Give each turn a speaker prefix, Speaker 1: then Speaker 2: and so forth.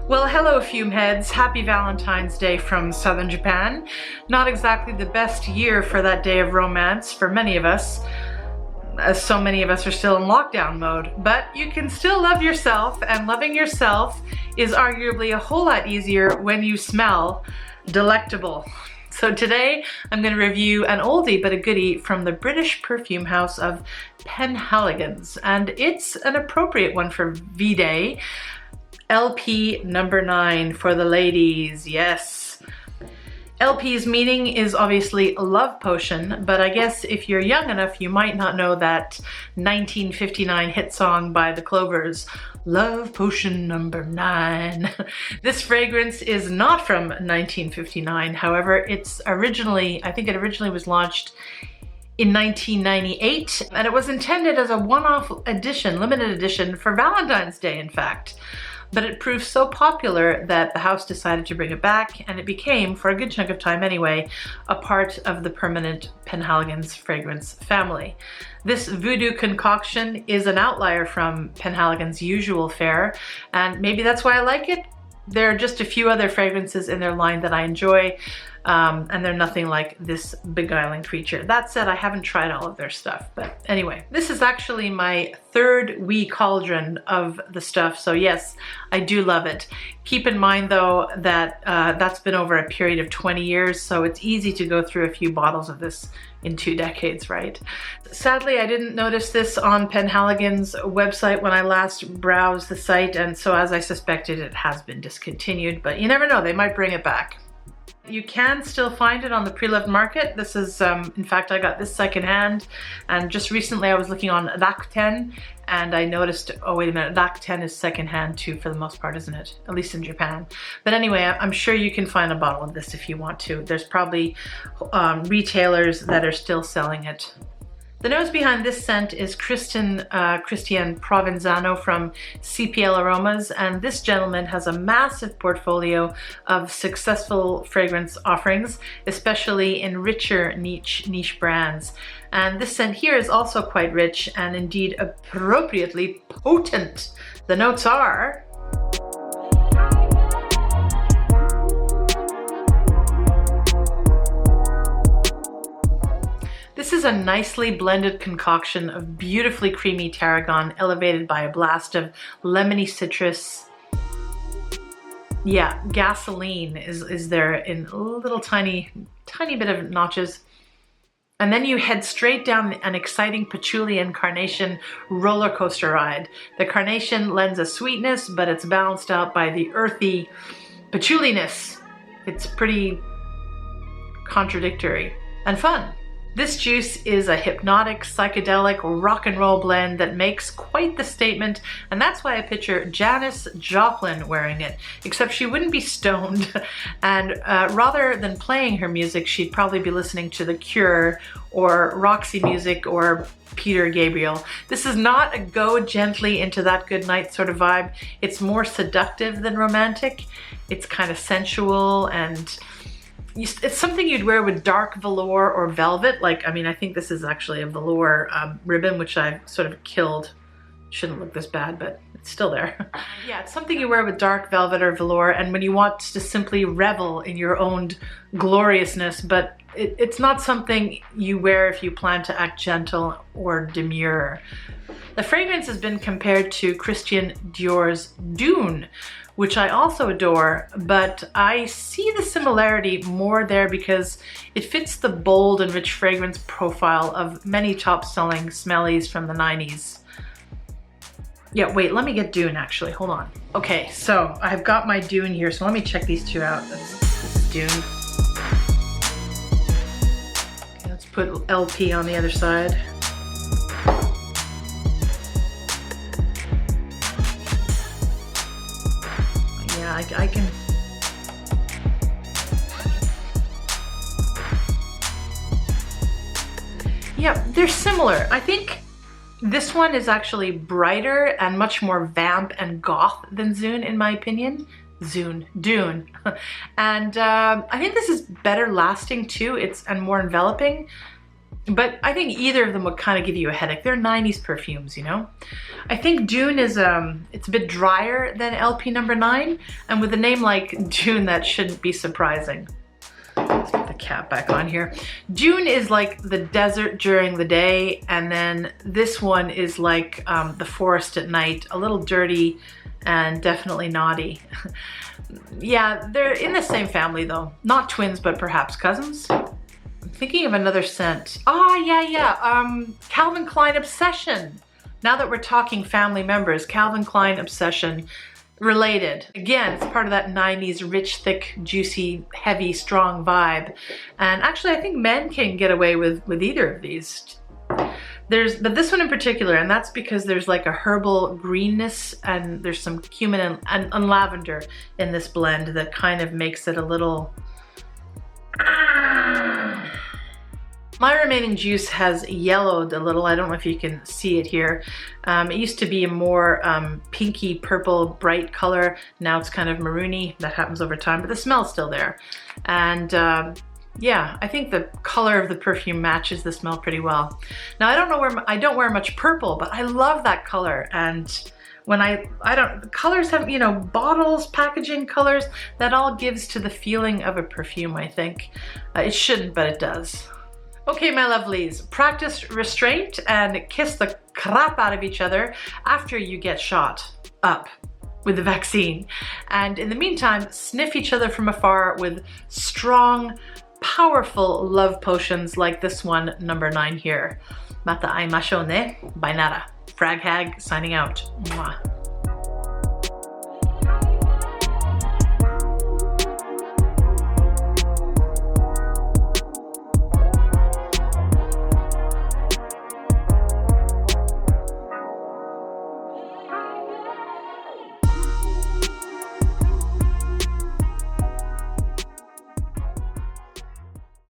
Speaker 1: Well, hello fume heads. Happy Valentine's Day from southern Japan. Not exactly the best year for that day of romance for many of us, as so many of us are still in lockdown mode, but you can still love yourself, and loving yourself is arguably a whole lot easier when you smell delectable. So today I'm going to review an oldie but a goodie from the British perfume house of Penhaligon's, and it's an appropriate one for V-Day. LP number 9 for the ladies, yes. LP's meaning is obviously love potion, but I guess if you're young enough, you might not know that 1959 hit song by the Clovers, Love Potion number 9. This fragrance is not from 1959, however, it's originally, I think it originally was launched in 1998, and it was intended as a one-off edition, limited edition for Valentine's Day, in fact. But it proved so popular that the house decided to bring it back, and it became, for a good chunk of time anyway, a part of the permanent Penhaligon's fragrance family. This voodoo concoction is an outlier from Penhaligon's usual fare, and maybe that's why I like it. There are just a few other fragrances in their line that I enjoy, and they're nothing like this beguiling creature. That said, I haven't tried all of their stuff, but anyway. This is actually my third wee cauldron of the stuff, so yes, I do love it. Keep in mind though that that's been over a period of 20 years, so it's easy to go through a few bottles of this in 2 decades, right? Sadly, I didn't notice this on Penhaligon's website when I last browsed the site, and so as I suspected, it has been discontinued, but you never know, they might bring it back. You can still find it on the pre-loved market. This is, in fact, I got this secondhand, and just recently I was looking on Rakuten, and I noticed, oh wait a minute, Rakuten is secondhand too for the most part, isn't it? At least in Japan. But anyway, I'm sure you can find a bottle of this if you want to. There's probably retailers that are still selling it. The nose behind this scent is Christian Provenzano from CPL Aromas, and this gentleman has a massive portfolio of successful fragrance offerings, especially in richer niche brands. And this scent here is also quite rich and indeed appropriately potent. The notes are This is a nicely blended concoction of beautifully creamy tarragon elevated by a blast of lemony citrus. Yeah, gasoline is there in a little tiny bit of notches. And then you head straight down an exciting patchouli and carnation roller coaster ride. The carnation lends a sweetness, but it's balanced out by the earthy patchouliness. It's pretty contradictory and fun. This juice is a hypnotic, psychedelic, rock and roll blend that makes quite the statement, and that's why I picture Janis Joplin wearing it, except she wouldn't be stoned, and rather than playing her music, she'd probably be listening to The Cure, or Roxy Music, or Peter Gabriel. This is not a go gently into that good night sort of vibe. It's more seductive than romantic. It's kind of sensual, and it's something you'd wear with dark velour or velvet. Like, I mean, I think this is actually a velour ribbon, which I've sort of killed. Shouldn't look this bad, but it's still there. Yeah, it's something you wear with dark velvet or velour, and when you want to simply revel in your own gloriousness, but it's not something you wear if you plan to act gentle or demure. The fragrance has been compared to Christian Dior's Dune, which I also adore, but I see the similarity more there because it fits the bold and rich fragrance profile of many top-selling smellies from the 90s. Yeah, wait, let me get Dune actually, hold on. Okay, so I've got my Dune here, so let me check these two out. This is Dune. Okay, let's put LP on the other side. I can. Yeah, they're similar. I think this one is actually brighter and much more vamp and goth than Zune, in my opinion. Dune. And I think this is better lasting too. And more enveloping. But I think either of them would kind of give you a headache. They're 90s perfumes, you know? I think Dune is, it's a bit drier than LP number 9. And with a name like Dune, that shouldn't be surprising. Let's put the cap back on here. Dune is like the desert during the day. And then this one is like the forest at night. A little dirty and definitely naughty. Yeah, they're in the same family though. Not twins, but perhaps cousins. I'm thinking of another scent. Oh, yeah. Calvin Klein Obsession. Now that we're talking family members, Calvin Klein Obsession related. Again, it's part of that 90s rich, thick, juicy, heavy, strong vibe. And actually, I think men can get away with either of these. But this one in particular, and that's because there's like a herbal greenness and there's some cumin and lavender in this blend that kind of makes it a little... My remaining juice has yellowed a little. I don't know if you can see it here. It used to be a more pinky purple bright color. Now it's kind of maroony. That happens over time, but the smell's still there. And yeah, I think the color of the perfume matches the smell pretty well. Now I don't wear much purple, but I love that color. And when colors have, you know, bottles, packaging, colors, that all gives to the feeling of a perfume, I think. It shouldn't, but it does. Okay, my lovelies, practice restraint and kiss the crap out of each other after you get shot up with the vaccine. And in the meantime, sniff each other from afar with strong, powerful love potions like this one, number 9 here. Mata aimashou ne. Bye nara. Frag Hag signing out. Mwah.